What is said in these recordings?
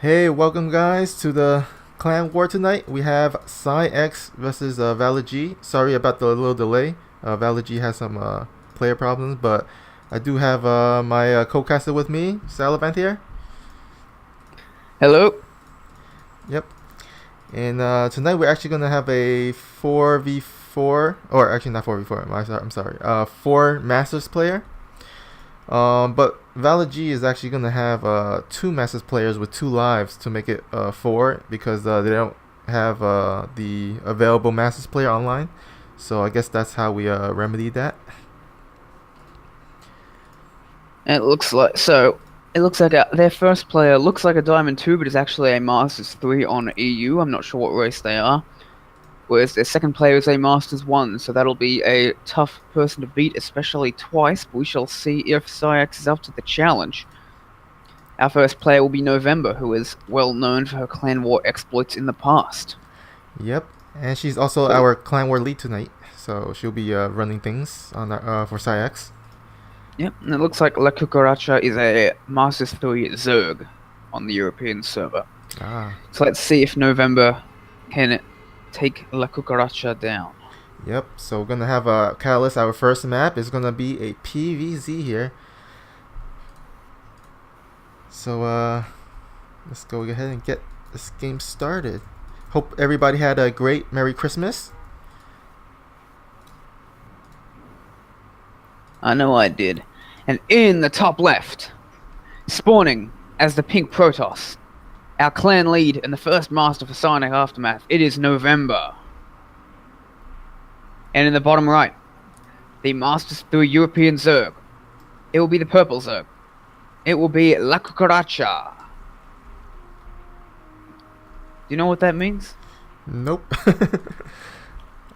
Hey, welcome guys to the clan war tonight. We have X versus Valid. Sorry about the little delay. Valid has some player problems, but I do have my co-caster with me, Salavant here. Hello. Yep. And tonight we're actually gonna have a 4v4, or actually not 4v4. I'm sorry. 4 Masters player. But Valid G is actually going to have two Masters players with 2 lives to make it four because they don't have the available Masters player online. So I guess that's how we remedy that. It looks like their first player looks like a Diamond 2, but is actually a Masters 3 on EU. I'm not sure what race they are. Whereas their second player is a Masters 1, so that'll be a tough person to beat, especially twice. But we shall see if Psyx is up to the challenge. Our first player will be November, who is well known for her clan war exploits in the past. Yep. And she's also So, our clan war lead tonight. So she'll be running things on for X. yep, and it looks like La Cucaracha is a Masters 3 Zerg on the European server. Ah. So let's see if November can take La Cucaracha down. Yep. So we're gonna have a Catalyst. Our first map is gonna be a PVZ here. So let's go ahead and get this game started. Hope everybody had a great Merry Christmas. I know I did. And in the top left, spawning as the pink Protoss, our clan lead and the first master for Psionic Aftermath, it is November. And in the bottom right, the Masters 3 European Zerg. It will be the purple Zerg. It will be La Cucaracha. Do you know what that means? Nope.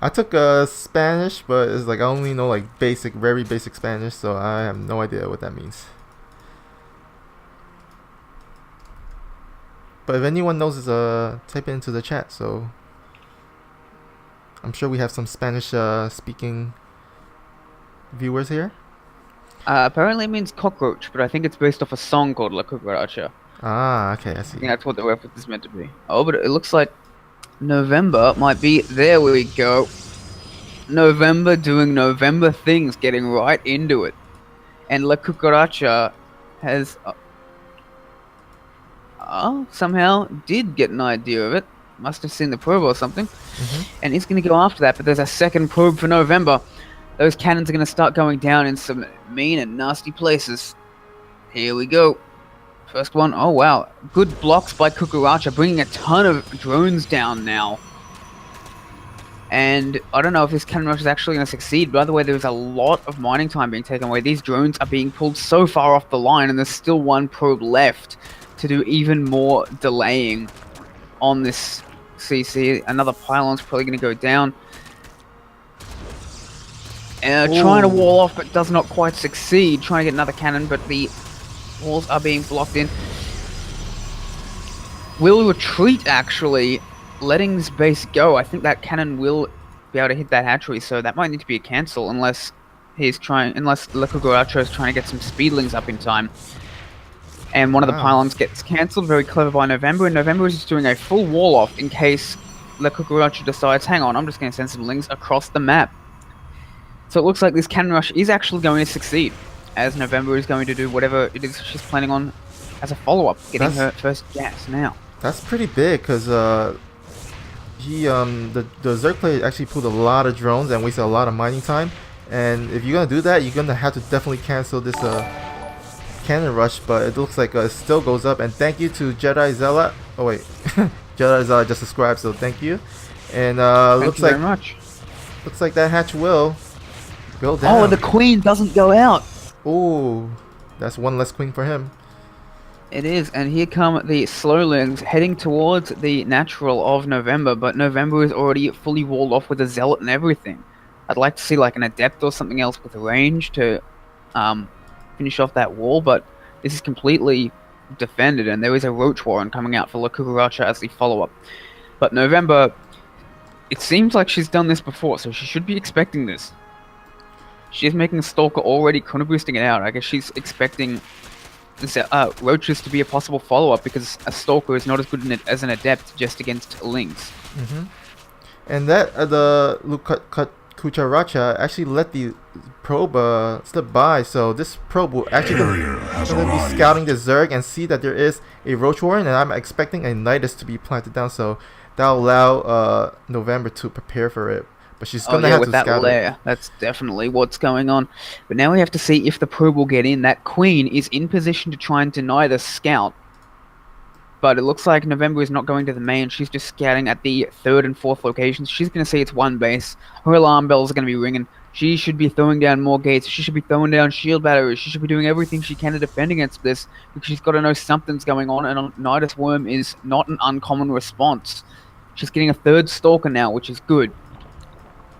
I took Spanish, but it's like I only know like basic, very basic Spanish, so I have no idea what that means. But if anyone knows, type it into the chat. So I'm sure we have some Spanish speaking viewers here. Apparently it means cockroach, but I think it's based off a song called La Cucaracha. Ah, okay, I I see. think that's what the reference is meant to be. Oh, but it looks like November might be... There we go. November doing November things, getting right into it. And La Cucaracha has... somehow did get an idea of it. Must have seen the probe or something. And he's going to go after that, but there's a second probe for November. Those cannons are going to start going down in some mean and nasty places. Here we go. First one. Oh, wow. Good blocks by Cucaracha, bringing a ton of drones down now. And I don't know if this cannon rush is actually going to succeed. By the way, there's a lot of mining time being taken away. These drones are being pulled so far off the line, and there's still one probe left to do even more delaying on this CC. Another pylon's probably going to go down. Trying to wall off, but does not quite succeed. Trying to get another cannon, but the walls are being blocked in. Will retreat, actually, letting this base go. I think that cannon will be able to hit that hatchery, so that might need to be a cancel unless La Cucaracha is trying to get some speedlings up in time. And one of the pylons gets cancelled. Very clever by November, and November is just doing a full wall off in case La Cucaracha decides, hang on, I'm just going to send some lings across the map. So it looks like this cannon rush is actually going to succeed, as November is going to do whatever it is she's planning on as a follow-up, getting her first gas now. That's pretty big, because the Zerg player actually pulled a lot of drones and wasted a lot of mining time. And if you're going to do that, you're going to have to definitely cancel this cannon rush, but it looks like it still goes up. And thank you to Jedi Zealot. Oh wait, Jedi Zealot just subscribed, so thank you. And Thank you very much. Looks like that hatch will go down. Oh, the queen doesn't go out. Ooh, that's one less queen for him. It is, and here come the slowlings heading towards the natural of November, but November is already fully walled off with a zealot and everything. I'd like to see like an adept or something else with range to finish off that wall, but this is completely defended, and there is a roach warren coming out for La Cucaracha as the follow-up. But November, it seems like she's done this before, so she should be expecting this. She's making Stalker already, chrono boosting it out. I guess she's expecting roaches to be a possible follow-up because a stalker is not as good as an adept just against lings. Mm-hmm. And that the Kucharacha actually let the probe slip by, so this probe will actually gonna be scouting the Zerg and see that there is a Roach Warren, and I'm expecting a Nidus to be planted down, so that'll allow November to prepare for it. But she's gonna have with to that scout lair, it. that's definitely what's going on. But now we have to see if the probe will get in. That queen is in position to try and deny the scout. But it looks like November is not going to the main. She's just scouting at the 3rd and 4th locations. She's going to see it's one base. Her alarm bells are going to be ringing. She should be throwing down more gates. She should be throwing down shield batteries. She should be doing everything she can to defend against this, because she's got to know something's going on, and Nidus Worm is not an uncommon response. She's getting a 3rd Stalker now, which is good.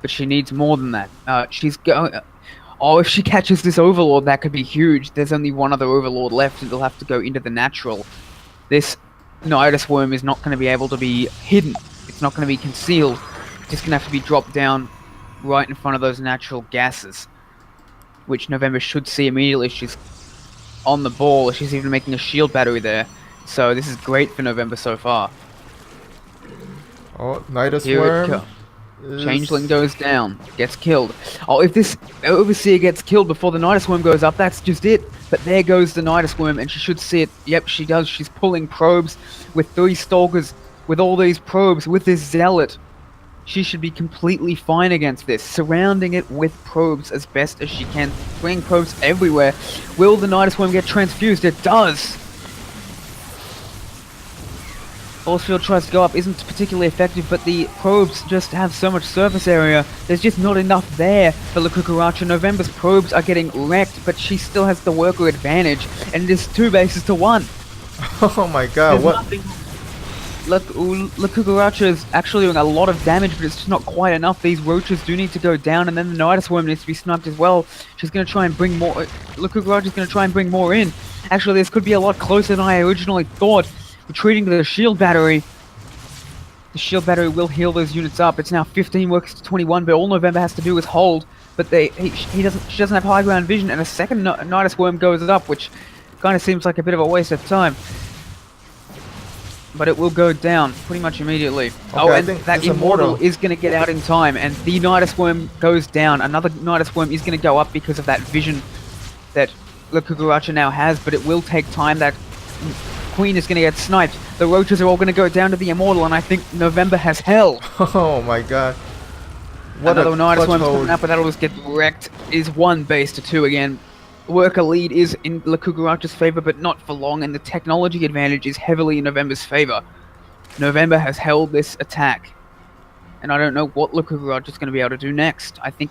But she needs more than that. She's going... Oh, if she catches this Overlord, that could be huge. There's only one other Overlord left, and they'll have to go into the natural. This Nidus Worm is not going to be able to be hidden. It's not going to be concealed. It's just going to have to be dropped down right in front of those natural gases, which November should see immediately. She's on the ball. She's even making a shield battery there. So this is great for November so far. Oh, Nidus Here Worm. Changeling goes down, gets killed. Oh, if this Overseer gets killed before the Nidus Worm goes up, that's just it. But there goes the Nidus Worm, and she should see it. Yep, she does. She's pulling probes with 3 Stalkers, with all these probes, with this Zealot. She should be completely fine against this, surrounding it with probes as best as she can, bringing probes everywhere. Will the Nidus Worm get transfused? It does! Force field tries to go up, isn't particularly effective, but the probes just have so much surface area. There's just not enough there for La Cucaracha. November's probes are getting wrecked, but she still has the worker advantage, and it is 2 bases to 1. Oh my god, There's what? nothing. La Cucaracha is actually doing a lot of damage, but it's just not quite enough. These roaches do need to go down, and then the Nidus Worm needs to be sniped as well. She's going to try and bring more... La Cucaracha's going to try and bring more in. Actually, this could be a lot closer than I originally thought. Retreating to the shield battery. The shield battery will heal those units up. It's now 15 workers to 21, but all November has to do is hold. But she doesn't have high ground vision, and a second Nidus Worm goes up, which kind of seems like a bit of a waste of time. But it will go down pretty much immediately. Okay, and that Immortal is going to get out in time, and the Nidus Worm goes down. Another Nidus Worm is going to go up because of that vision that La Cucaracha now has, but it will take time. That Queen is going to get sniped. The roaches are all going to go down to the Immortal, and I think November has hell. Oh my god. What Another a Nidus clutch Worm's hold. coming up, but that'll just get wrecked. Is 1 base to 2 again. Worker lead is in La Cucaracha's favor, but not for long, and the technology advantage is heavily in November's favor. November has held this attack, and I don't know what La Cucaracha's going to be able to do next. I think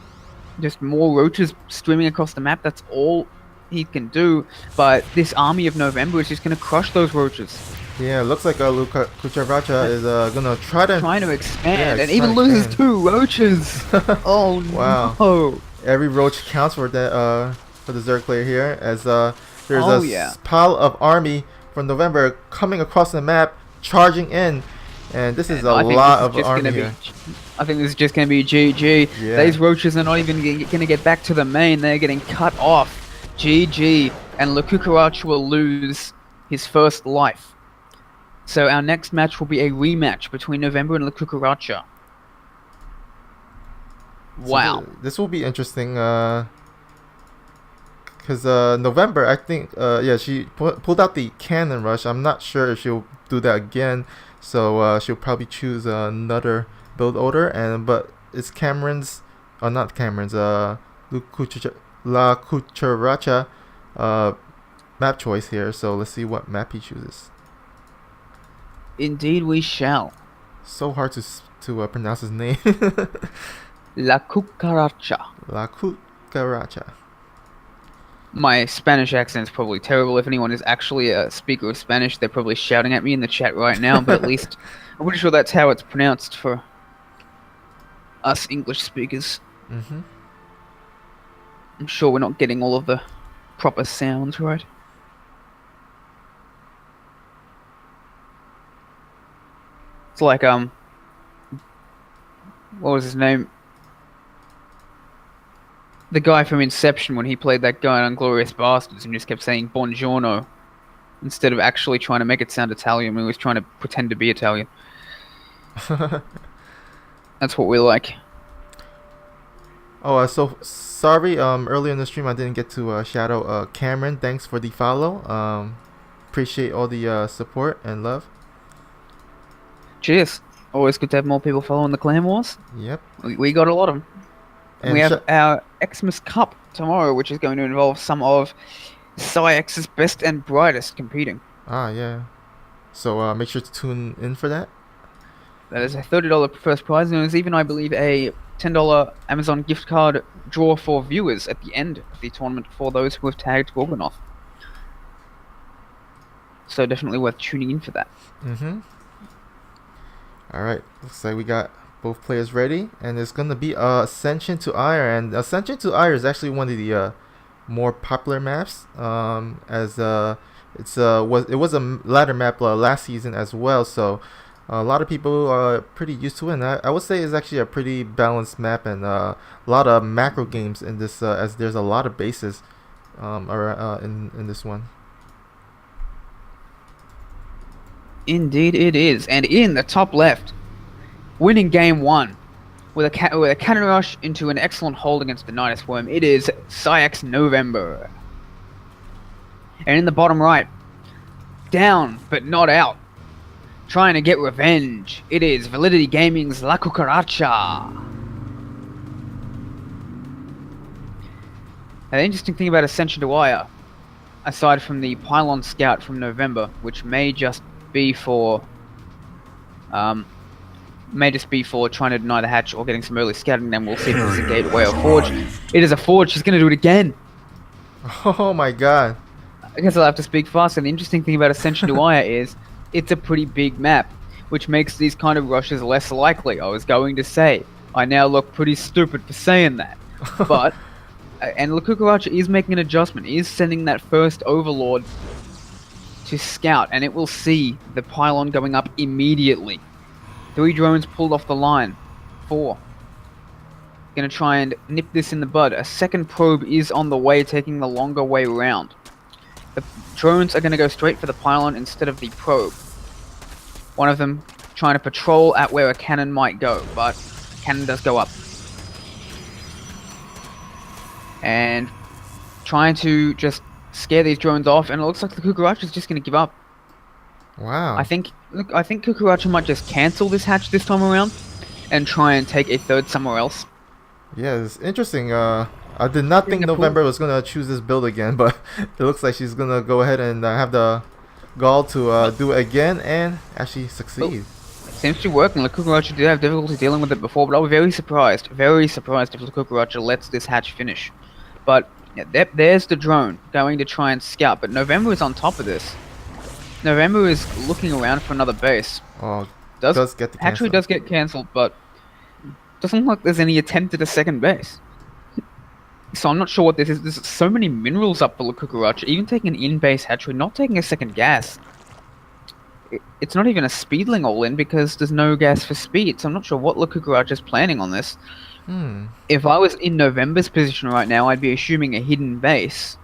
just more roaches streaming across the map, that's all he can do, but this army of November is just going to crush those roaches. Yeah, looks like Kucharacha is gonna try to... Trying to expand, Yeah, and even trying to loses expand. 2 roaches! Oh Wow. no! Every roach counts for the Zerg player here, as there's Oh, a yeah. pile of army from November coming across the map, charging in, and this is a lot of army here. I think this is just going to be GG. Yeah. These roaches are not even going to get back to the main. They're getting cut off. GG. And La Cucaracha will lose his first life. So our next match will be a rematch between November and La Cucaracha. Wow. So this will be interesting, because November, I think, yeah, she pulled out the cannon rush. I'm not sure if she'll do that again, so she'll probably choose another build order. But it's Cameron's, not Cameron's, La Cucaracha map choice here. So let's see what map he chooses. Indeed we shall. So hard to pronounce his name. La Cucaracha. La Cucaracha. My Spanish accent is probably terrible. If anyone is actually a speaker of Spanish, they're probably shouting at me in the chat right now, but at least I'm pretty sure that's how it's pronounced for us English speakers. Mm-hmm. I'm sure we're not getting all of the proper sounds right. It's like, what was his name? The guy from Inception, when he played that guy in Inglourious Bastards and just kept saying Buongiorno. instead of actually trying to make it sound Italian. We was trying to pretend to be Italian. That's what we like. Oh, so sorry. Earlier in the stream, I didn't get to shout out Cameron. Thanks for the follow. Appreciate all the support and love. Cheers. Always good to have more people following the Clan Wars. Yep. We got a lot of them. And we have our Xmas Cup tomorrow, which is going to involve some of PsyX's best and brightest competing. Ah, yeah. So make sure to tune in for that. That is a $30 first prize, and there's even, I believe, a $10 Amazon gift card draw for viewers at the end of the tournament for those who have tagged Gorgonoth. So definitely worth tuning in for that. Mm-hmm. Alright, looks like we got both players ready, and it's gonna be Ascension to Ire, and Ascension to Ire is actually one of the more popular maps. As it was a ladder map last season as well, so a lot of people are pretty used to it. And I would say it's actually a pretty balanced map, and a lot of macro games in this, as there's a lot of bases in this one. Indeed it is. And in the top left, winning game 1 with a cannon rush into an excellent hold against the Nidus Worm, it is PsyX November. And in the bottom right, down but not out, trying to get revenge, it is Validity Gaming's La Cucaracha. Now, the interesting thing about Ascension to Ire, aside from the Pylon Scout from November, which may just be for trying to deny the hatch or getting some early scouting, then we'll see if it's a gateway or forge. It is a forge. She's going to do it again. Oh my god. I guess I'll have to speak faster. The interesting thing about Ascension to Ire is it's a pretty big map, which makes these kind of rushes less likely. I was going to say, I now look pretty stupid for saying that. But, and La Cucaracha is making an adjustment. He is sending that first Overlord to scout, and it will see the pylon going up immediately. 3 drones pulled off the line. 4. Gonna try and nip this in the bud. A second probe is on the way, taking the longer way around. The drones are gonna go straight for the pylon instead of the probe. One of them trying to patrol at where a cannon might go, but cannon does go up. And trying to just scare these drones off, and it looks like the Cucaracha is just going to give up. Wow. I think Cucaracha might just cancel this hatch this time around and try and take a third somewhere else. Yeah, it's interesting. I did not think November was going to choose this build again, but it looks like she's going to go ahead and have the gall to do it again and actually succeed. Seems to be working. La Cucaracha did have difficulty dealing with it before, but I was very surprised if La Cucaracha lets this hatch finish. But yeah, there's the drone going to try and scout, but November is on top of this. November is looking around for another base. Oh, does get the hatchery does get cancelled, but doesn't look like there's any attempt at a second base. So I'm not sure what this is. There's so many minerals up for La Cucaracha, even taking an in-base hatchery, not taking a second gas. It's not even a speedling all-in because there's no gas for speed, so I'm not sure what La Cucaracha is planning on this. If I was in November's position right now, I'd be assuming a hidden base.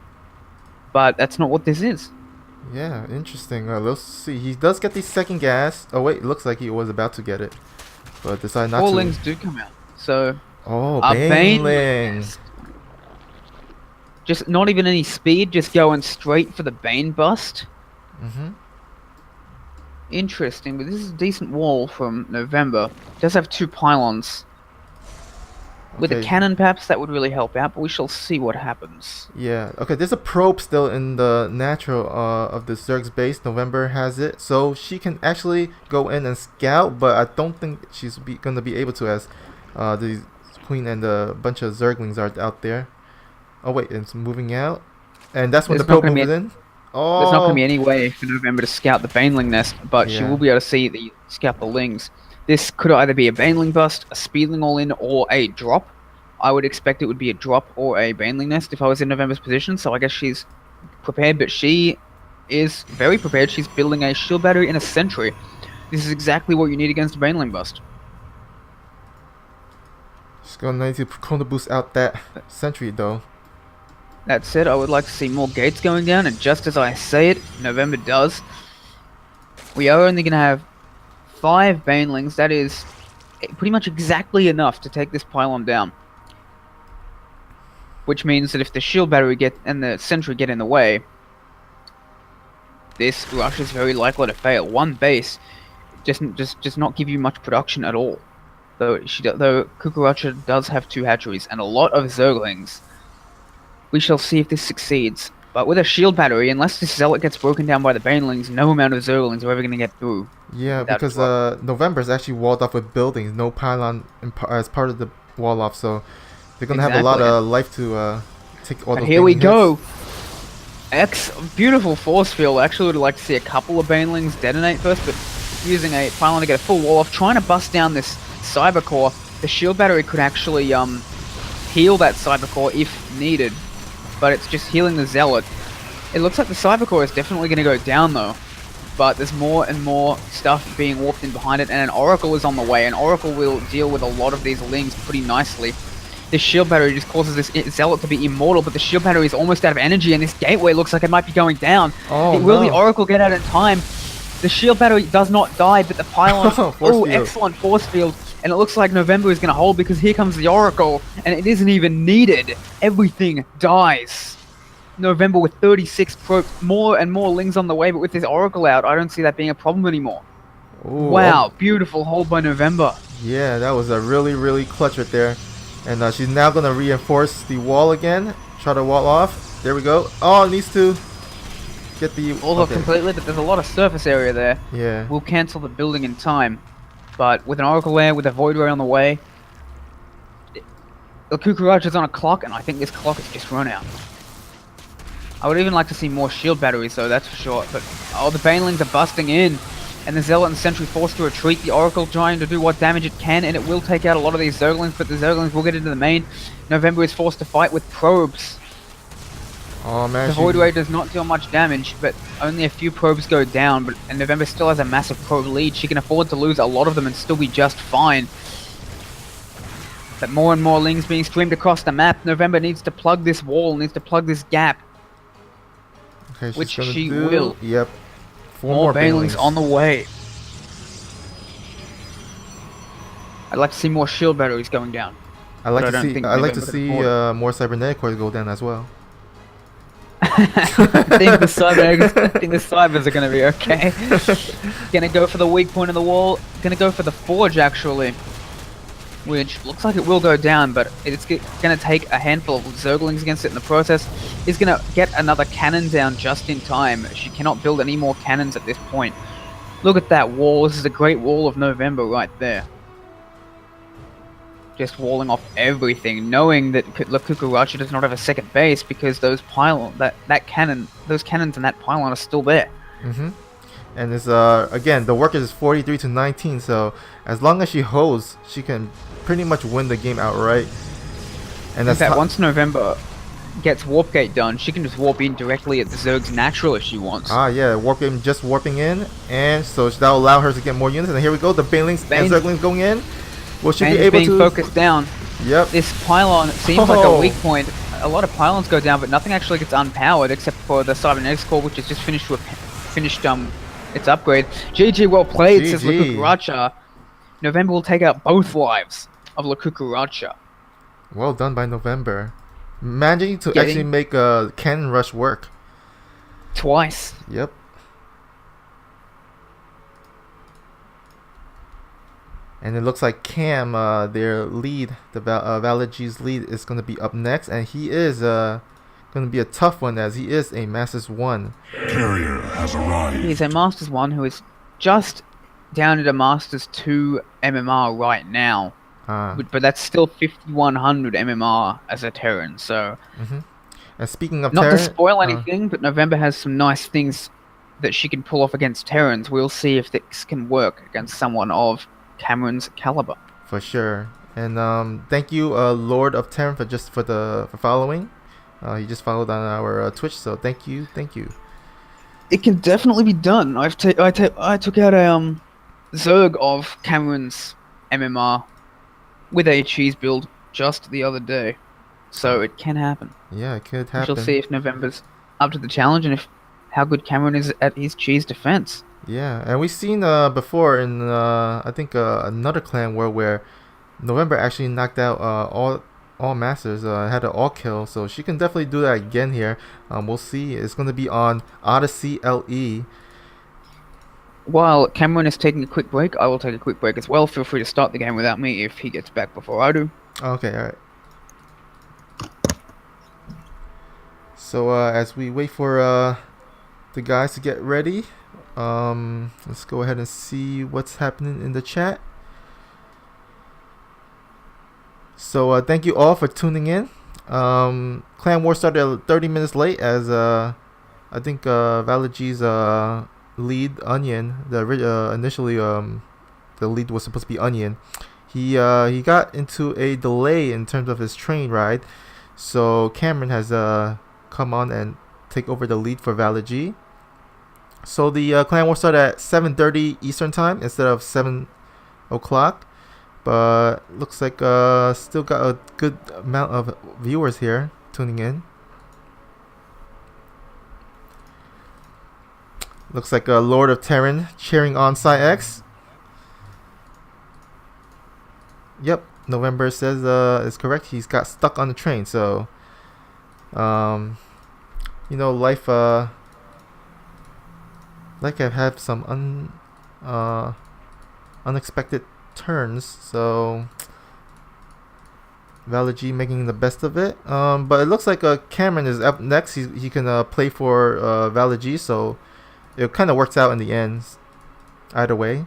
But that's not what this is. Yeah, interesting. Let's see. He does get the second gas. Oh wait, it looks like he was about to get it, but decided not to. 4 lings do come out. So Baneling. Just not even any speed, just going straight for the Bane bust. Interesting, but this is a decent wall from November. It does have 2 pylons. With a cannon, perhaps that would really help out, but we shall see what happens. Yeah, okay, there's a probe still in the natural of the Zerg's base. November has it, so she can actually go in and scout, but I don't think she's going to be able to, as the Queen and a bunch of Zerglings are out there. Oh wait, it's moving out, and that's when the probe moves in. Oh, there's not going to be any way for November to scout the Baneling nest, but she will be able to see scout the Lings. This could either be a Baneling bust, a Speedling all-in, or a drop. I would expect it would be a drop or a Baneling nest if I was in November's position, so I guess she's prepared, but she is very prepared. She's building a shield battery and a sentry. This is exactly what you need against a Baneling bust. She's going to need to chrono boost out that sentry, though. That said, I would like to see more gates going down, and just as I say it, November does. We are only going to have 5 Banelings. That is pretty much exactly enough to take this pylon down. Which means that if the shield battery and the sentry get in the way, this rush is very likely to fail. One base just not give you much production at all. Though Cucaracha does have 2 hatcheries and a lot of Zerglings. We shall see if this succeeds. But with a shield battery, unless this Zealot gets broken down by the Banelings, no amount of Zerglings are ever going to get through. Yeah, because November is actually walled off with buildings, no pylon as part of the wall off, so they're gonna have a lot of life to take all those. Here we go. Beautiful force field. Actually, would like to see a couple of Banelings detonate first, but using a pylon to get a full wall off, trying to bust down this cyber core. The shield battery could actually heal that cyber core if needed, but it's just healing the Zealot. It looks like the cyber core is definitely going to go down though. But there's more and more stuff being warped in behind it, and an Oracle is on the way. An Oracle will deal with a lot of these Lings pretty nicely. This shield battery just causes this Zealot to be immortal, but the shield battery is almost out of energy, and this gateway looks like it might be going down. Will the Oracle get out in time? The shield battery does not die, but the pylon... excellent force field. And it looks like November is going to hold because here comes the Oracle, and it isn't even needed. Everything dies. November with 36 probes, more and more Lings on the way, but with this Oracle out, I don't see that being a problem anymore. Ooh, wow, beautiful hold by November. Yeah, that was a really clutch right there. And she's now going to reinforce the wall again, try to wall off. There we go. Oh, it needs to get the... Although completely, but there's a lot of surface area there. Yeah. We'll cancel the building in time. But with an Oracle there, with a Void Ray on the way, the Cucaracha's on a clock, and I think this clock has just run out. I would even like to see more shield batteries, though, that's for sure. But, oh, the Banelings are busting in. And the Zealot and Sentry forced to retreat. The Oracle trying to do what damage it can, and it will take out a lot of these Zerglings, but the Zerglings will get into the main. November is forced to fight with probes. Oh, man. The Void Ray does not deal much damage, but only a few probes go down, and November still has a massive probe lead. She can afford to lose a lot of them and still be just fine. But more and more Lings being streamed across the map. November needs to plug this wall, needs to plug this gap. Okay, which she will. Yep. More Banelings on the way. I'd like to see more shield batteries going down. I'd like to see more cybernetic cores go down as well. I think the cybers are going to be okay. Gonna go for the weak point of the wall. Gonna go for the forge actually, which looks like it will go down, but it's gonna take a handful of Zerglings against it in the process. Is gonna get another cannon down just in time. She cannot build any more cannons at this point. Look at that wall. This is a great wall of November right there. Just walling off everything, knowing that Cucaracha does not have a second base because those those cannons and that pylon are still there. Mm-hmm. And it's again, the work is 43 to 19, so as long as she holds, she can pretty much win the game outright. And that's once November gets Warp Gate done, she can just warp in directly at the Zerg's natural if she wants. Ah, yeah, just warping in, and so that'll allow her to get more units. And here we go, the Banelings and Zerglings going in. Will she be able to focus down? Yep. This pylon seems like a weak point. A lot of pylons go down, but nothing actually gets unpowered except for the Cybernetics core, which has just finished its upgrade. GG, well played, says La Cucaracha. November will take out both lives of La Cucaracha. Well done by November. Managing to actually make a cannon rush work. Twice. Yep. And it looks like Cam, their lead, the Validy's lead, is going to be up next. And he is going to be a tough one as he is a Masters 1. Carrier has arrived. He's a Masters 1 who is just down at a Masters 2 MMR right now. But that's still 5100 MMR as a Terran, so... Mm-hmm. And speaking of not Terran... to spoil anything, but November has some nice things that she can pull off against Terrans. We'll see if this can work against someone of Cameron's caliber. For sure. And thank you, Lord of Terran, for following. He just followed on our Twitch, so thank you. It can definitely be done. I took out a Zerg of Cameron's MMR with a cheese build just the other day. So it can happen. Yeah, it could We shall happen. see if November's up to the challenge and if how good Cameron is at his cheese defense. Yeah, and we've seen before in I think another clan war where November actually knocked out all masters, had an all kill, so she can definitely do that again here. We'll see. It's going to be on Odyssey LE. While Cameron is taking a quick break, I will take a quick break as well. Feel free to start the game without me if he gets back before I do. Okay, all right. So as we wait for the guys to get ready, let's go ahead and see what's happening in the chat. So thank you all for tuning in. Clan War started 30 minutes late as I think Valigy's lead Onion, initially the lead was supposed to be Onion. He got into a delay in terms of his train ride, so Cameron has come on and take over the lead for Valigy. So the Clan War started at 7:30 Eastern time instead of 7 o'clock. But looks like still got a good amount of viewers here tuning in. Looks like Lord of Terran cheering on X. Yep, November says is correct. He's got stuck on the train, so you know, life like I've had some unexpected turns, so Valigy making the best of it. But it looks like Cameron is up next. He can play for Valigy, so it kind of works out in the end. Either way.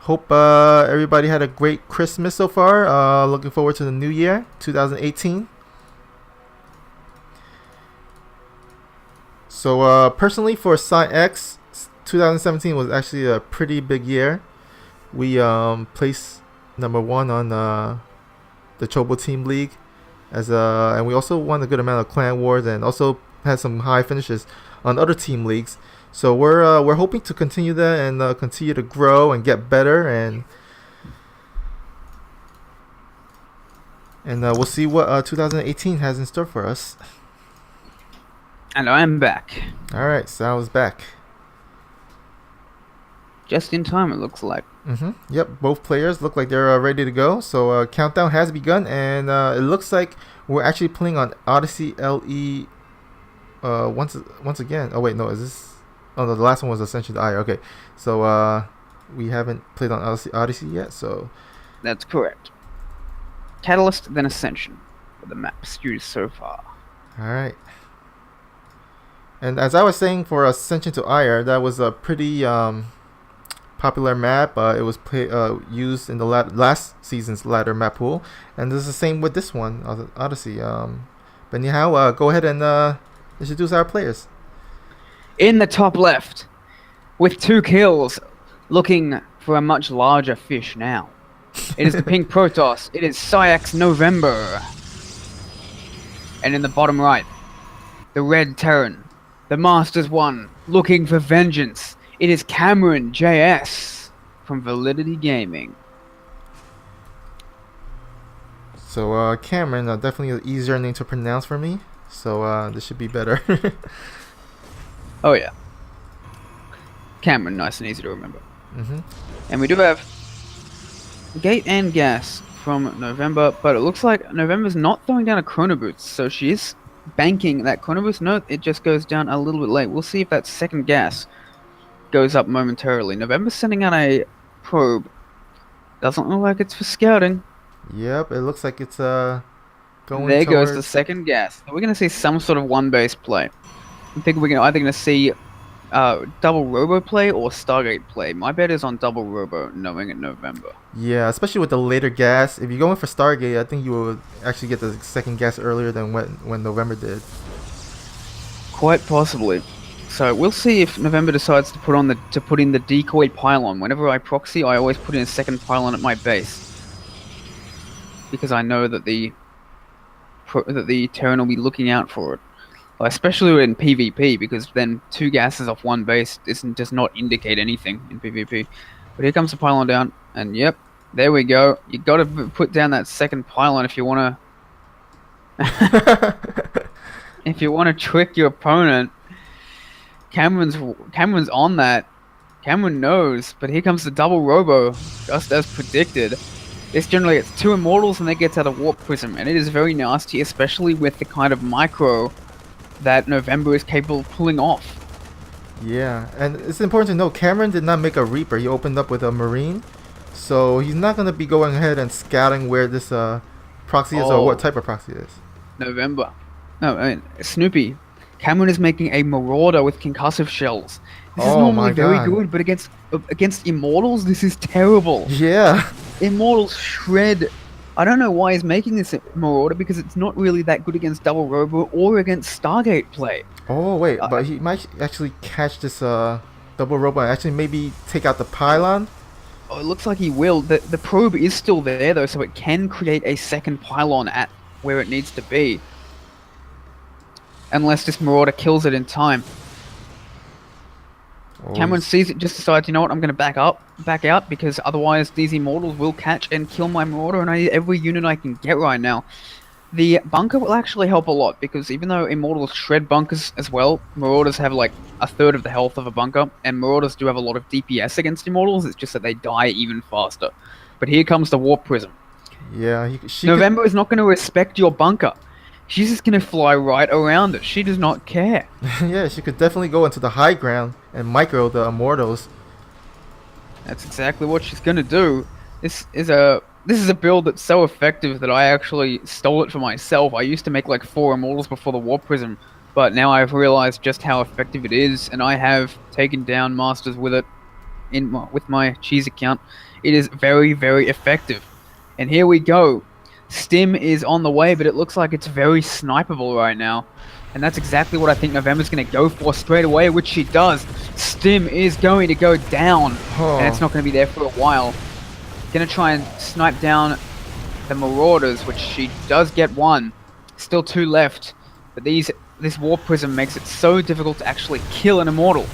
Hope everybody had a great Christmas so far. Looking forward to the new year, 2018. So personally for X, 2017 was actually a pretty big year. We placed number 1 on the Chobo Team League, and we also won a good amount of clan wars and also had some high finishes on other team leagues. So we're hoping to continue that and continue to grow and get better, and we'll see what 2018 has in store for us. And I am back. All right, Sal's back. Just in time, it looks like. Yep, both players look like they're ready to go. So countdown has begun, and it looks like we're actually playing on Odyssey LE once again. Oh wait, no, is this? Oh no, the last one was Ascension to Ire. Okay, so we haven't played on Odyssey yet. So that's correct. Catalyst, then Ascension, for the maps used so far. All right. And as I was saying, for Ascension to Ire, that was a pretty popular map. It was used in the last season's ladder map pool, and this is the same with this one, Odyssey. But anyhow, go ahead and introduce our players. In the top left, with 2 kills, looking for a much larger fish now. It is the pink Protoss. It is X November. And in the bottom right, the red Terran, the Masters 1, looking for vengeance. It is Cameron JS from Validity Gaming. So Cameron, definitely an easier name to pronounce for me. So this should be better. Oh yeah. Cameron, nice and easy to remember. And we do have Gate and Gas from November, but it looks like November's not throwing down a Chrono Boost, so she is banking that Chrono Boost. No, it just goes down a little bit late. We'll see if that second gas goes up momentarily. November's sending out a probe. Doesn't look like it's for scouting. Yep, it looks like it's going there goes the second gas. So we're going to see some sort of one-base play. I think we're either going to see double Robo play or Stargate play. My bet is on double Robo, knowing it November. Yeah, especially with the later gas. If you're going for Stargate, I think you will actually get the second gas earlier than when November did. Quite possibly. So we'll see if November decides to put in the decoy pylon. Whenever I proxy, I always put in a second pylon at my base, because I know that the Terran will be looking out for it. Especially in PvP, because then 2 gases off 1 base does not indicate anything in PvP. But here comes the pylon down, and yep, there we go. You got to put down that second pylon if you want to If you want to trick your opponent, Cameron's on that. Cameron knows, but here comes the double robo, just as predicted. This generally gets 2 immortals and then gets out of Warp Prism, and it is very nasty, especially with the kind of micro that November is capable of pulling off. Yeah, and it's important to note Cameron did not make a Reaper. He opened up with a Marine, so he's not going to be going ahead and scouting where this proxy is or what type of proxy it is. November. No, I mean, Snoopy. Cameron is making a Marauder with concussive shells. This is normally very good, but against Immortals, this is terrible. Yeah. Immortals shred. I don't know why he's making this Marauder, because it's not really that good against Double Robo or against Stargate play. Oh, wait, but he might actually catch this double robo and actually maybe take out the pylon. Oh, it looks like he will. The probe is still there, though, so it can create a second pylon at where it needs to be. Unless this Marauder kills it in time. Oh, Cameron sees it, just decides, you know what, I'm going to back out, because otherwise these Immortals will catch and kill my Marauder, and I need every unit I can get right now. The bunker will actually help a lot, because even though Immortals shred bunkers as well, Marauders have like a third of the health of a bunker, and Marauders do have a lot of DPS against Immortals, it's just that they die even faster. But here comes the Warp Prism. Yeah, November is not going to respect your bunker. She's just going to fly right around it. She does not care. Yeah, she could definitely go into the high ground and micro the Immortals. That's exactly what she's going to do. This is a build that's so effective that I actually stole it for myself. I used to make like 4 Immortals before the Warp Prism, but now I've realized just how effective it is, and I have taken down Masters with it with my cheese account. It is very, very effective. And here we go. Stim is on the way, but it looks like it's very snipeable right now. And that's exactly what I think November's going to go for straight away, which she does. Stim is going to go down, and it's not going to be there for a while. Going to try and snipe down the Marauders, which she does get 1. Still 2 left, but this Warp Prism makes it so difficult to actually kill an Immortal.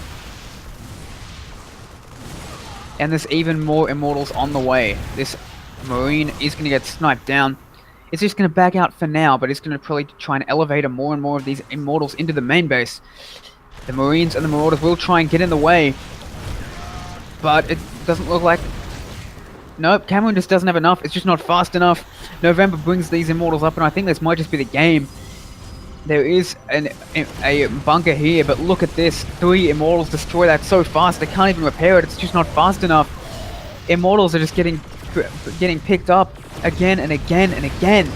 And there's even more Immortals on the way. This Marine is going to get sniped down. It's just going to back out for now, but it's going to probably try and elevate more and more of these Immortals into the main base. The Marines and the Marauders will try and get in the way, but it doesn't look like... Nope, Cameron just doesn't have enough. It's just not fast enough. November brings these Immortals up, and I think this might just be the game. There is a bunker here, but look at this. 3 Immortals destroy that so fast, they can't even repair it. It's just not fast enough. Immortals are just getting picked up again and again and again,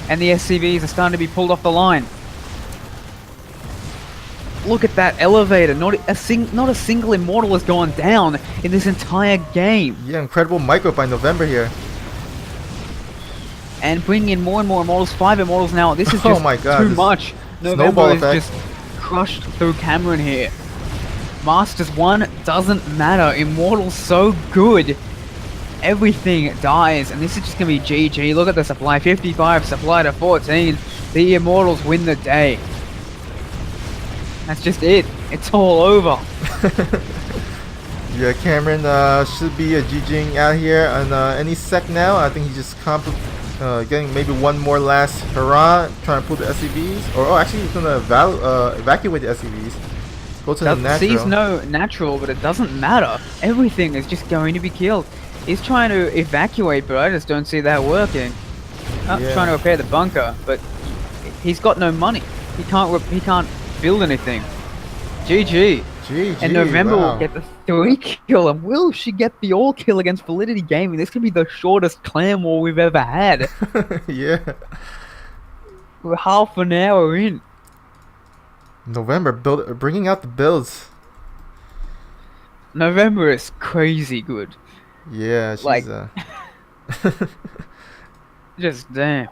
and the SCVs are starting to be pulled off the line. Look at that elevator. Not a single Immortal has gone down in this entire game. Yeah, incredible micro by November here. And bringing in more and more Immortals. 5 Immortals now. This is just too much. November is just crushed through Cameron here. Masters 1 doesn't matter. Immortals so good. Everything dies, and this is just going to be GG. Look at the supply. 55, supply to 14. The Immortals win the day. That's just it. It's all over. Yeah, Cameron should be GGing out here on any sec now. I think he's just getting maybe one more last hurrah, trying to pull the SCVs. Or actually, he's going to evacuate the SCVs. Go to the natural. Sees no natural, but it doesn't matter. Everything is just going to be killed. He's trying to evacuate, but I just don't see that working. Trying to repair the bunker, but he's got no money. He can't build anything. GG. And November will get the 3 kill, and will she get the all kill against Validity Gaming? This could be the shortest clan war we've ever had. Yeah. We're half an hour in. November bringing out the builds. November is crazy good. Yeah, she's like, just damn.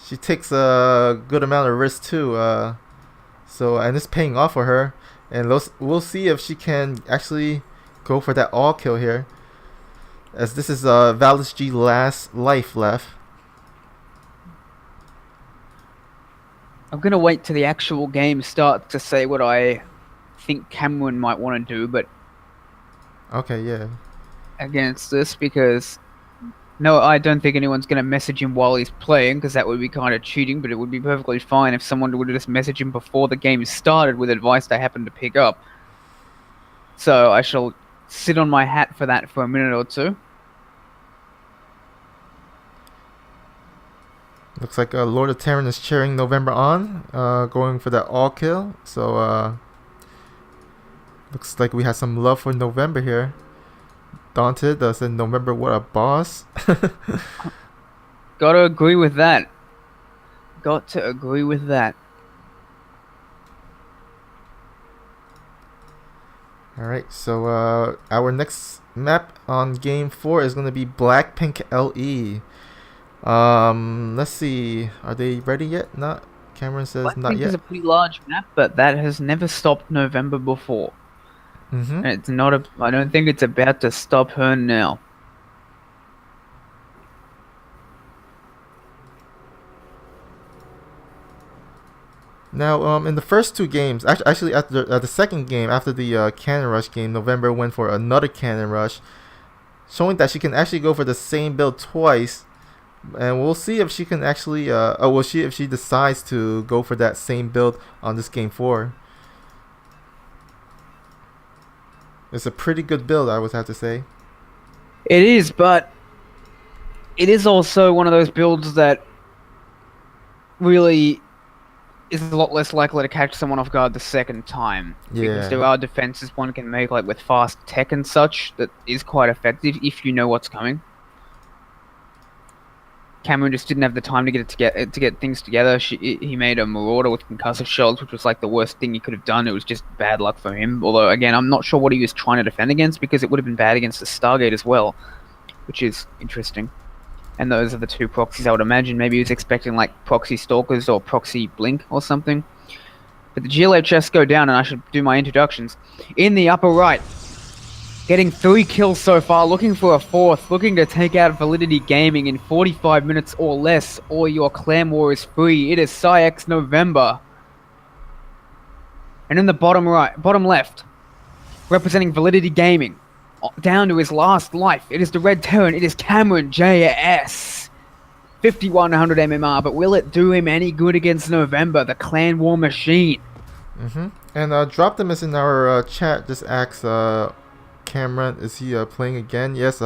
She takes a good amount of risk too. And it's paying off for her. And we'll see if she can actually go for that all kill here, as this is Validity last life left. I'm gonna wait till the actual game starts to say what I think Cameron might want to do, but okay, yeah. Against this, because No, I don't think anyone's going to message him while he's playing, because that would be kind of cheating, but it would be perfectly fine if someone would just message him before the game started with advice they happen to pick up. So I shall sit on my hat for that for a minute or two. Looks like Lord of Terran is cheering November on, going for that all kill. So looks like we have some love for November here. Daunted said November, what a boss. Gotta agree with that. Got to agree with that. Alright, so our next map on game 4 is going to be Blackpink LE. Let's see, are they ready yet? Not. Cameron says not Blackpink yet. is a pretty large map, but that has never stopped November before. Mm-hmm. And it's not a. I don't think it's about to stop her now. Now, in the first 2 games, actually at the second game after the Cannon Rush game, November went for another Cannon Rush, showing that she can actually go for the same build twice, and we'll see if she can actually, if she decides to go for that same build on this game 4. It's a pretty good build, I would have to say. It is, but it is also one of those builds that really is a lot less likely to catch someone off guard the second time. Yeah. Because there are defenses one can make, like with fast tech and such, that is quite effective if you know what's coming. Cameron just didn't have the time to get things together. He made a Marauder with concussive shells, which was like the worst thing he could have done. It was just bad luck for him. Although, again, I'm not sure what he was trying to defend against, because it would have been bad against the Stargate as well, which is interesting. And those are the 2 proxies I would imagine. Maybe he was expecting like proxy stalkers or proxy blink or something. But the GLHS go down, and I should do my introductions. In the upper right, getting 3 kills so far, looking for a 4th, looking to take out Validity Gaming in 45 minutes or less, or your clan war is free. It is PsyX November. And in the bottom left, representing Validity Gaming, down to his last life, it is the Red Terran, it is Cameron JS. 5100 MMR, but will it do him any good against November, the clan war machine? Mm-hmm. And Drop Them is in our chat, just asks Cameron, is he playing again? Yes,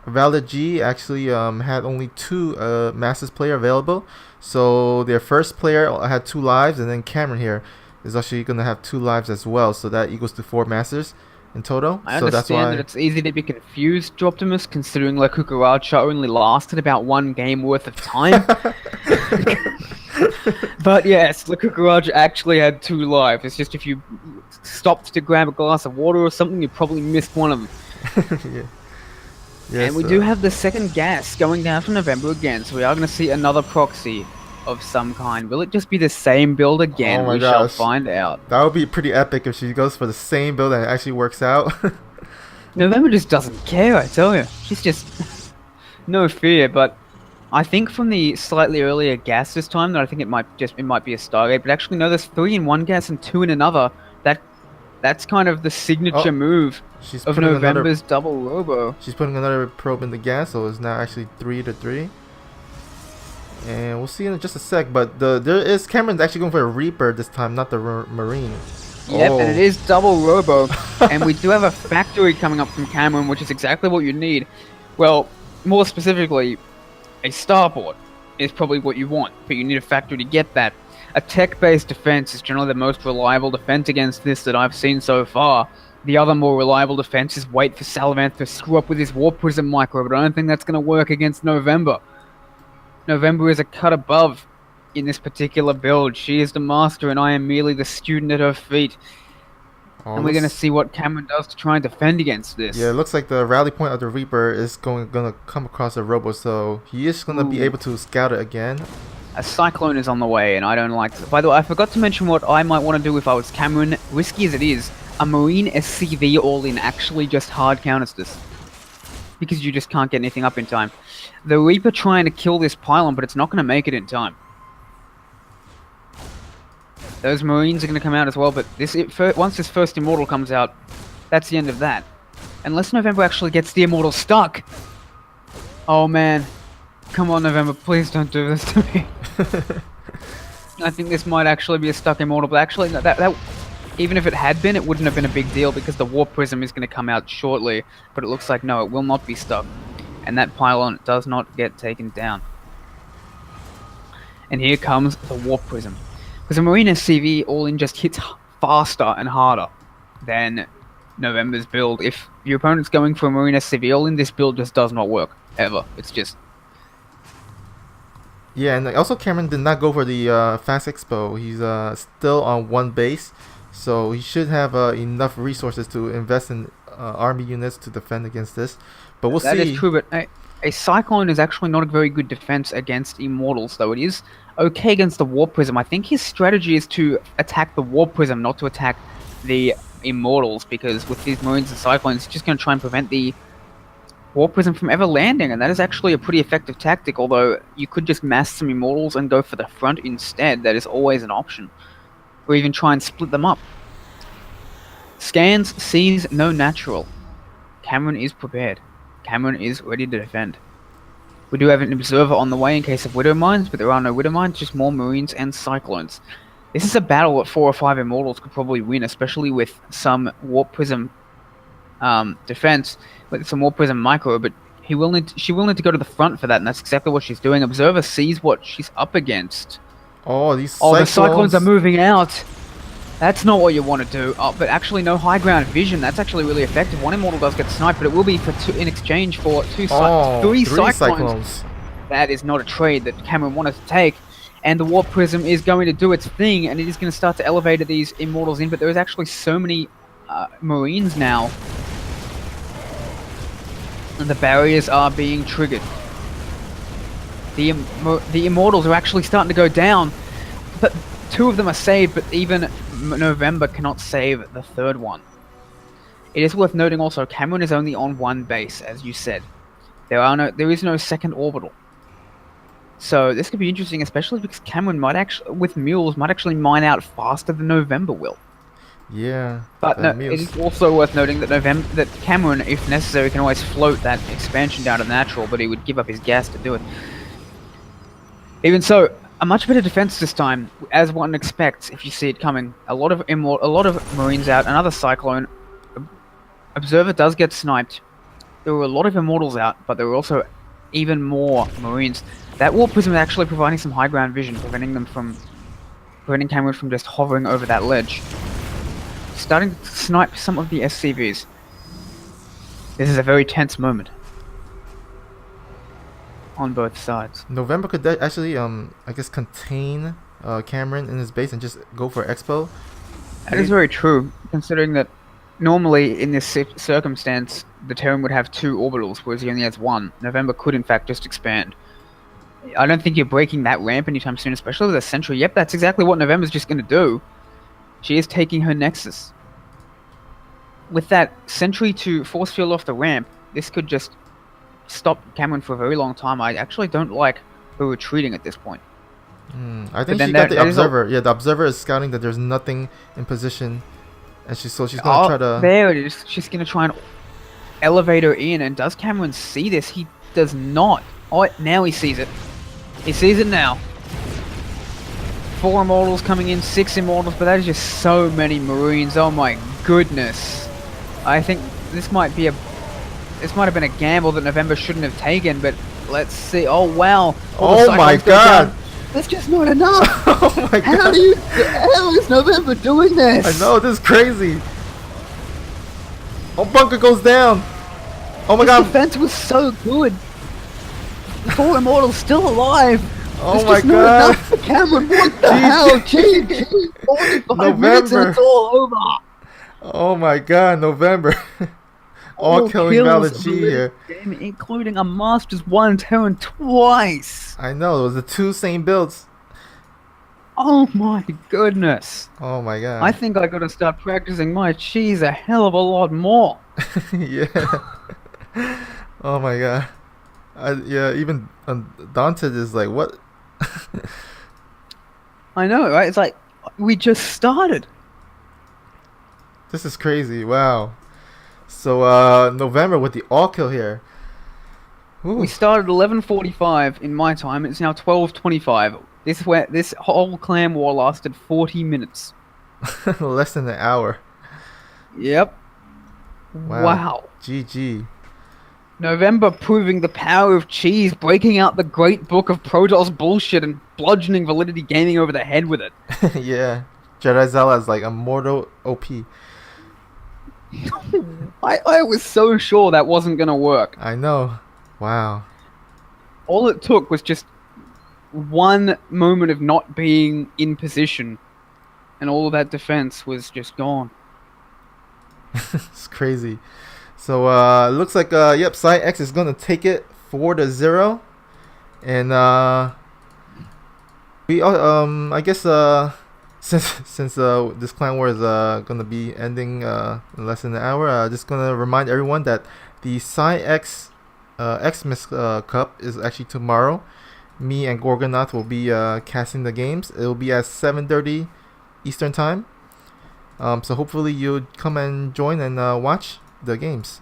Valid G actually had only 2 Masters player available. So their first player had 2 lives, and then Cameron here is actually going to have 2 lives as well. So that equals to 4 Masters in total. I so understand that's why that it's easy to be confused, Droptimus, considering La Cucaracha only lasted about 1 game worth of time. But yes, La Cucaracha actually had 2 lives. It's just if you stopped to grab a glass of water or something, you probably missed one of them. Yeah. Yes, and we do have the second gas going down for November again, so we are going to see another proxy of some kind. Will it just be the same build again? Oh my we gosh. shall find out. That would be pretty epic if she goes for the same build and it actually works out. November just doesn't care, I tell you. She's just no fear. But I think from the slightly earlier gas this time that I think it might be a Stargate. But actually, no, there's 3 in one gas and 2 in another. That's kind of the signature move She's of putting November's double robo. She's putting another probe in the gas, so it's now actually 3-3. And we'll see in just a sec. But Cameron's actually going for a Reaper this time, not the Marine. Yep, and it is double robo. And we do have a factory coming up from Cameron, which is exactly what you need. Well, more specifically, a starboard is probably what you want, but you need a factory to get that. A tech-based defense is generally the most reliable defense against this that I've seen so far. The other more reliable defense is wait for Salavant to screw up with his Warp Prism micro, but I don't think that's going to work against November. November is a cut above in this particular build. She is the master, and I am merely the student at her feet. And we're going to see what Cameron does to try and defend against this. Yeah, it looks like the rally point of the Reaper is going to come across a robo, so he is going to be able to scout it again. A Cyclone is on the way, and I don't like this. By the way, I forgot to mention what I might want to do if I was Cameron. Risky as it is, a Marine SCV all-in actually just hard counters this. Because you just can't get anything up in time. The Reaper trying to kill this pylon, but it's not going to make it in time. Those Marines are going to come out as well, but once this first Immortal comes out, that's the end of that. Unless November actually gets the Immortal stuck. Oh man, come on November, please don't do this to me. I think this might actually be a stuck immortal, but actually no, that even if it had been, it wouldn't have been a big deal because the warp prism is going to come out shortly. But it looks like no, it will not be stuck, and that pylon does not get taken down. And here comes the warp prism, because the Marine SCV all-in just hits faster and harder than November's build. If your opponent's going for a Marine SCV all-in, this build just does not work ever. It's just Yeah, and also Cameron did not go for the Fast Expo. He's still on one base, so he should have enough resources to invest in army units to defend against this. But we'll see. That is true, but a Cyclone is actually not a very good defense against Immortals, though it is okay against the Warp Prism. I think his strategy is to attack the Warp Prism, not to attack the Immortals, because with these Marines and Cyclones, he's just going to try and prevent the Warp Prism from ever landing, and that is actually a pretty effective tactic, although you could just mass some Immortals and go for the front instead. That is always an option. Or even try and split them up. Scans sees no natural. Cameron is prepared. Cameron is ready to defend. We do have an observer on the way in case of Widow Mines, but there are no Widow Mines, just more Marines and Cyclones. This is a battle that 4 or 5 Immortals could probably win, especially with some Warp Prism defense, with some Warp Prism micro, but she will need to go to the front for that, and that's exactly what she's doing. Observer sees what she's up against. Oh, the Cyclones are moving out. That's not what you want to do. Oh, but actually, no high ground vision. That's actually really effective. One Immortal does get sniped, but it will be for in exchange for three Cyclones. That is not a trade that Cameron wanted to take. And the Warp Prism is going to do its thing, and it is going to start to elevate these Immortals in. But there is actually so many Marines now, and the barriers are being triggered. The Immortals are actually starting to go down, but 2 of them are saved, but even November cannot save the 3rd one. It is worth noting also, Cameron is only on 1 base, as you said. There is no second orbital. So this could be interesting, especially because Cameron might actually, with mules, might actually mine out faster than November will. Yeah. But no, it is also worth noting that Cameron, if necessary, can always float that expansion down to natural, but he would give up his gas to do it. Even so, a much better defense this time, as one expects if you see it coming. A lot of Marines out, another Cyclone. Observer does get sniped. There were a lot of Immortals out, but there were also even more Marines. That Warp Prism is actually providing some high ground vision, preventing Cameron from just hovering over that ledge. Starting to snipe some of the SCVs. This is a very tense moment on both sides. November could actually, I guess, contain Cameron in his base and just go for Expo. That is very true, considering that normally in this circumstance, the Terran would have 2 orbitals, whereas he only has 1. November could, in fact, just expand. I don't think you're breaking that ramp anytime soon, especially with a Sentry. Yep, that's exactly what November's just going to do. She is taking her Nexus. With that Sentry to force field off the ramp, this could just stop Cameron for a very long time. I actually don't like her retreating at this point. I think she got the Observer. Yeah, the Observer is scouting that there's nothing in position, and she's going to try to... There it is. She's going to try and elevate her in, and does Cameron see this? He does not. Oh, now he sees it. He sees it now. 4 Immortals coming in, 6 Immortals, but that is just so many Marines. Oh my goodness. I think this might have been a gamble that November shouldn't have taken, but let's see. Oh wow. Oh my god. That's just not enough. Oh my god. How is November doing this? I know, this is crazy. Oh, bunker goes down. Oh my god. The defense was so good. The 4 Immortals still alive. Oh my god. Cameron, what the hell? GG. 45 minutes and it's all over. Oh my god, November. All killing Validity here. Including a Masters 1 Terran twice. I know, it was the 2 same builds. Oh my goodness. Oh my god. I think I gotta start practicing my cheese a hell of a lot more. Yeah. Oh my god. Yeah, even Daunted is like, what? I know, right? It's like, we just started. This is crazy, wow. So, November with the all kill here. We Ooh. started 11:45 in my time. It's now 12:25. This whole clan war lasted 40 minutes. Less than an hour. Yep. Wow. Wow. GG. November proving the power of cheese, breaking out the great book of Protoss bullshit and bludgeoning Validity Gaming over the head with it. Yeah. Jedi Zala is like a mortal OP. I was so sure that wasn't gonna work. I know. Wow. All it took was just one moment of not being in position, and all of that defense was just gone. It's crazy. So looks like yep, Side X is gonna take it 4-0, and we I guess since this clan war is gonna be ending in less than an hour, just gonna remind everyone that the Side X Xmas Cup is actually tomorrow. Me and Gorgonath will be casting the games. It will be at 7:30 Eastern time. So hopefully you'll come and join and watch the games.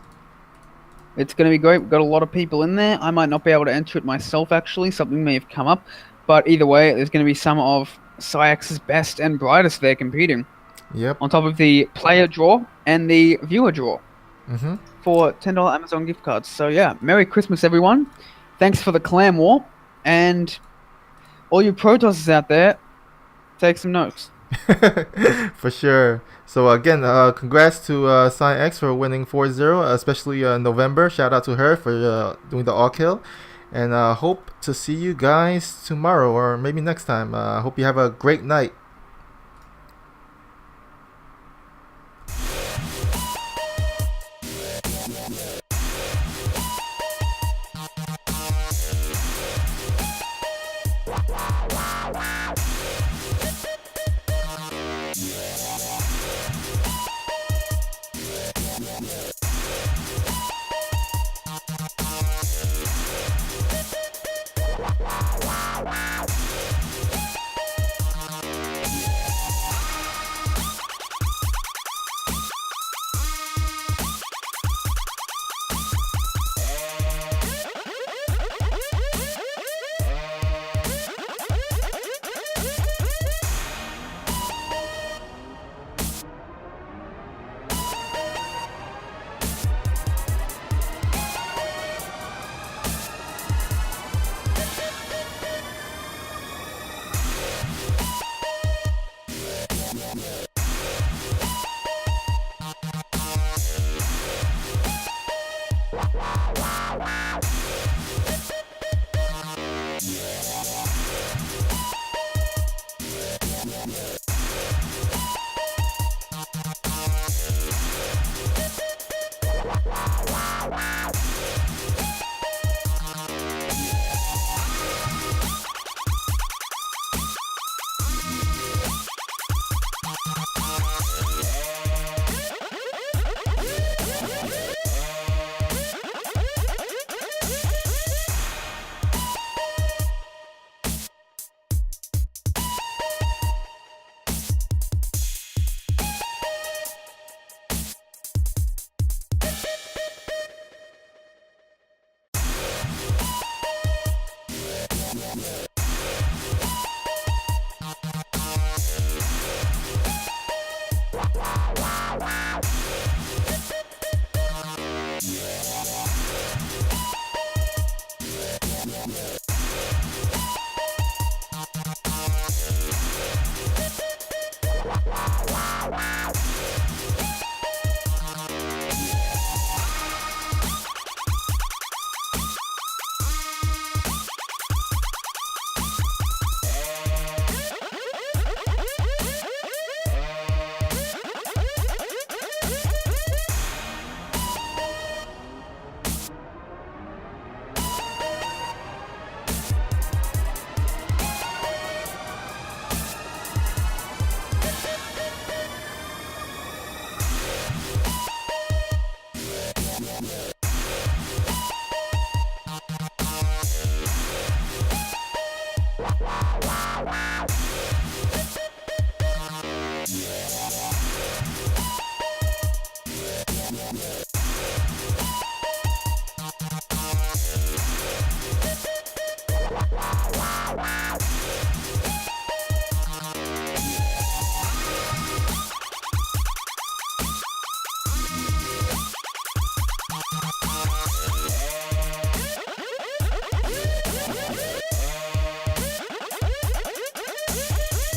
It's going to be great. We've got a lot of people in there. I might not be able to enter it myself, actually. Something may have come up. But either way, there's going to be some of Psyx's best and brightest there competing. Yep. On top of the player draw and the viewer draw Mm-hmm. for $10 Amazon gift cards. So yeah, Merry Christmas, everyone. Thanks for the clan war. And all you Protosses out there, take some notes. For sure. So again, congrats to Scion X for winning 4-0, especially November. Shout out to her for doing the all kill. And hope to see you guys tomorrow or maybe next time. Hope you have a great night.